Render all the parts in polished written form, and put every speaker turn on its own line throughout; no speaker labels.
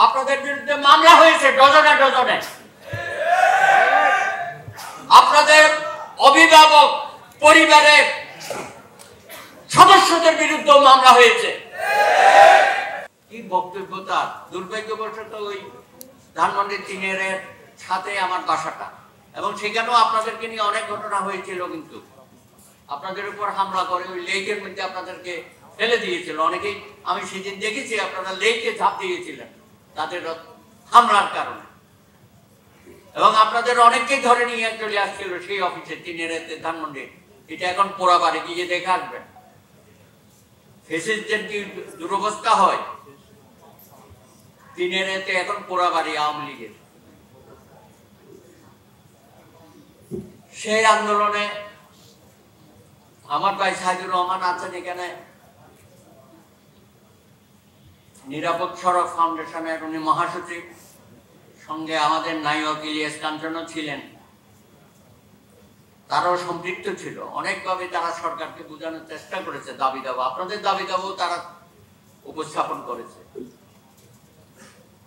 আপনাদের বিরুদ্ধে মামলা হয়েছে ডজনে ডজনে। আপনাদের অভিভাবক পরিবারের সদস্যদের বিরুদ্ধে মামলা হয়েছে। কি বক্তব্য তার! দুর্ভাগ্যবশত ওই ধানমন্ডি তিনের সাথে আমার বাসাটা, এবং সেখানেও আপনাদেরকে নিয়ে অনেক ঘটনা হয়েছিল, কিন্তু আপনাদের উপর হামলা করে ওই লেকের মধ্যে আপনাদেরকে ফেলে দিয়েছিল অনেকেই। আমি সেদিন দেখেছি আপনারা লেকে ঝাঁপ দিয়েছিলেন তাদের হামলার কারণে, এবং আপনাদের অনেককেই ধরে নিয়ে চলে আসছিল সেই অফিসে তিনের ধানমন্ডি। এটা এখন পোড়াবাড়ি গিয়ে দেখে আসবেন। ফেসিসদের কি দুরবস্থা হয়, তিনের এখন পোড়াবাড়ি আওয়ামী লীগের। সেই আন্দোলনে আমার ভাই সাইদুর রহমান আছেন এখানে, নিরাপদ সড়ক ফাউন্ডেশনের উনি মহাসচিব, সঙ্গে আমাদের নায়ক ইলিয়াস কাঞ্চনও ছিলেন। তারাও সম্পৃক্ত ছিল অনেকভাবে। তারা সরকারকে বোঝানোর চেষ্টা করেছে দাবি দাবা, আপনাদের দাবি দাবাও তারা উপস্থাপন করেছে।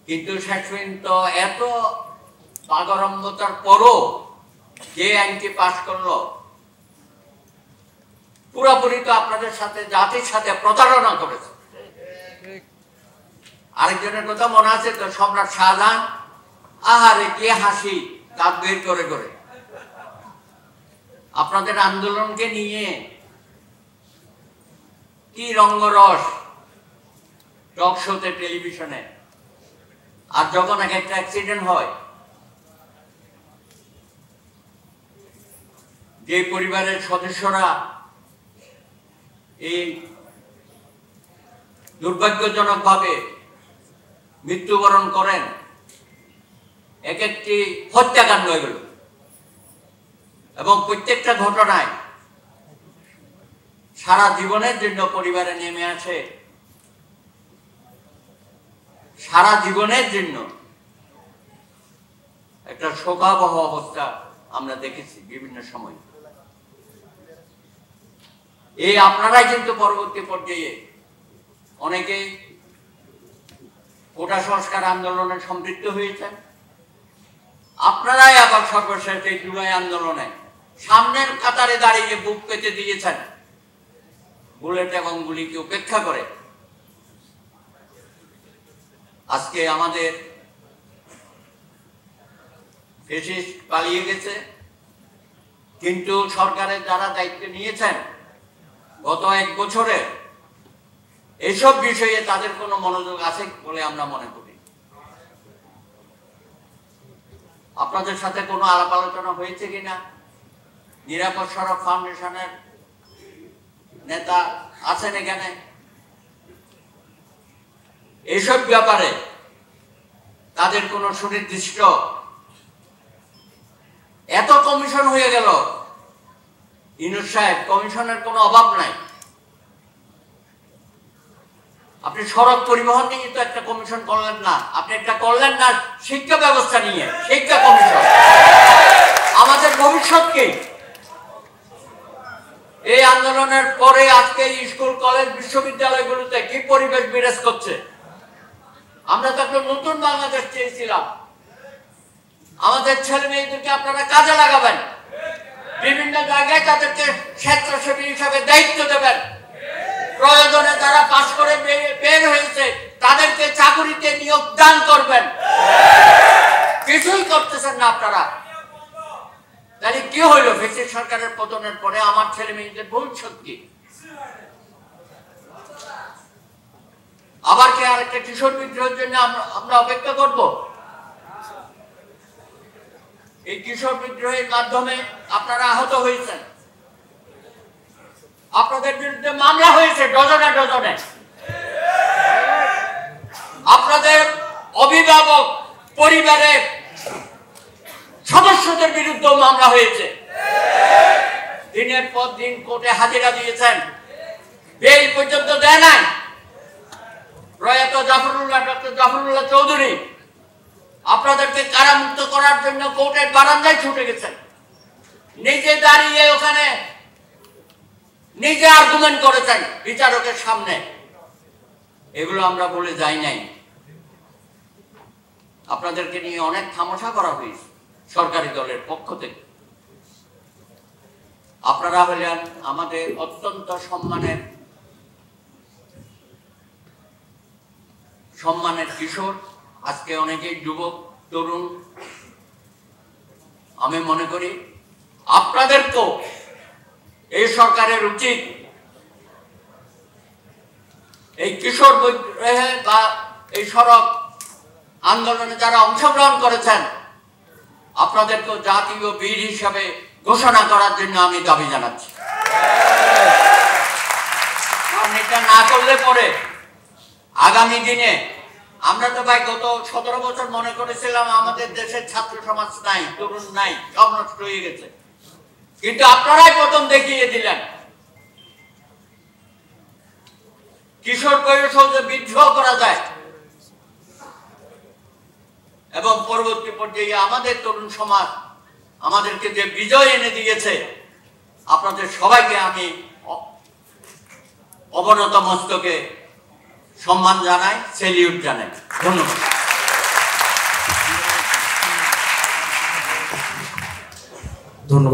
কিন্তু শেষ পর্যন্ত এত পাগরম্যতার পরও যে আইনটি পাশ করলো, পুরোপুরি তো আপনাদের সাথে জাতির সাথে প্রতারণা করেছে। আরেকজনের কথা মনে আছে তো, সম্রাট শাহজাহান, আহারে কি হাসি দাঁত বের করে করে আপনাদের আন্দোলনকে নিয়ে কি রঙ্গরস টক শোতে, টেলিভিশনে। আর যখন একটা অ্যাক্সিডেন্ট হয়, যে পরিবারের সদস্যরা এই দুর্ভাগ্যজনক ভাবে মৃত্যুবরণ করেন, এক একটি হত্যাকাণ্ড এগুলো, এবং প্রত্যেকটা ঘটনায় সারা জীবনের জন্য পরিবারে নেমে আসে, সারা জীবনের জন্য একটা শোকাবহ অবস্থা আমরা দেখেছি বিভিন্ন সময়। এই আপনারাই কিন্তু পরবর্তী পর্যায়ে অনেকেই কোটা সংস্কার আন্দোলনে সম্পৃক্ত হয়েছেন। আপনারাই আবার সর্বশেষ এই জুলাই আন্দোলনে সামনের কাতারে দাঁড়িয়ে বুক পেতে দিয়েছেন, বুলেট এবং গুলিকে উপেক্ষা করে। আজকে আমাদের ফ্যাসিস্ট পালিয়ে গেছে, কিন্তু সরকারের যারা দায়িত্ব নিয়েছেন গত 1 বছরে এসব বিষয়ে তাদের কোনো মনোযোগ আছে বলে আমরা মনে করি। আপনাদের সাথে কোনো আলাপ আলোচনা হয়েছে কিনা? নিরাপদ সড়ক ফাউন্ডেশনের নেতা আছেন এখানে, এইসব ব্যাপারে তাদের কোনো সুনির্দিষ্ট, এত কমিশন হয়ে গেল, ইউনূস সাহেব কমিশনের কোনো অভাব নাই। আপনি সড়ক পরিবহন নিয়ে তো একটা কমিশন করলেন না, আপনি একটা করলেন না শিক্ষা ব্যবস্থা নিয়ে, শিক্ষা কমিশন। আমাদের ভবিষ্যৎ কি? এই আন্দোলনের পরে আজকে স্কুল, কলেজ, বিশ্ববিদ্যালয়গুলোতে কি পরিবেশ বিরাজ করছে? আমরা তো একটা নতুন বাংলাদেশ চেয়েছিলাম। আমাদের ছেলে মেয়েদেরকে আপনারা কাজে লাগাবেন, বিভিন্ন জায়গায় তাদেরকে স্বেচ্ছাসেবী হিসাবে দায়িত্ব দেবেন। প্রয়োজনে যারা পাশ করে বের হয়েছে তাদেরকে চাকুরিতে নিয়োগ দান করবেন। কিছুই করতেছেন না আপনারা। তাহলে কি হইলো? ফ্যাসিস্ট সরকারের পতনের পরে আমার ছেলে মেয়েদের ভবিষ্যৎ কি? আবার কি আরেকটা কিশোর বিদ্রোহের জন্য আমরা অপেক্ষা করব? এই কিশোর বিদ্রোহের মাধ্যমে আপনারা আহত হয়েছেন, আপনাদের বিরুদ্ধে মামলা হয়েছে ডজনে ডজনে। আপনাদের অভিভাবক পরিবারের সদস্যদের বিরুদ্ধে মামলা হয়েছে। দিনের পর দিন কোর্টে হাজিরা দিয়েছেন, বেল পর্যন্ত দেয় নাই। প্রয়াত ডক্টর জাফরুল্লাহ চৌধুরী আপনাদেরকে কারামুক্ত করার জন্য কোর্টের বারান্দায় ছুটে গেছেন, নিজে দাঁড়িয়ে ওখানে নিজে আর্গুমেন্ট করেছেন বিচারকের সামনে। এগুলো আমরা বলে যাই নাই। আপনাদেরকে নিয়ে অনেক তামাশা করা হয়েছে সরকারি দলের পক্ষ থেকে। আপনারা হলেন আমাদের অত্যন্ত সম্মানের কিশোর। আজকে অনেকেই যুবক তরুণ। আমি মনে করি আপনাদেরকেও এই সরকারের উচিত এই কিশোর বিদ্রোহে বা এই সড়ক আন্দোলনে যারা অংশগ্রহণ করেছেন আপনাদেরকেও জাতীয় বীর হিসাবে ঘোষণা করার জন্য আমি দাবি জানাচ্ছি। কারণ এটা না করলে পরে আগামী দিনে আমরা তো ভাই গত 17 বছর মনে করেছিলাম আমাদের দেশের ছাত্র সমাজ নাই, তরুণ নাই, সব নষ্ট হয়ে গেছে, কিন্তু আপনারাই প্রথম দেখিয়ে দিলেন কিশোর বয়সেও যে বিদ্রোহ করা যায় এবং পরবর্তী পর্যায়ে আমাদের তরুণ সমাজ আমাদেরকে যে বিজয় এনে দিয়েছে, আপনাদের সবাইকে আমি অবনত মস্তকে সম্মান জানাই, সেলিউট জানাই। ধন্যবাদ।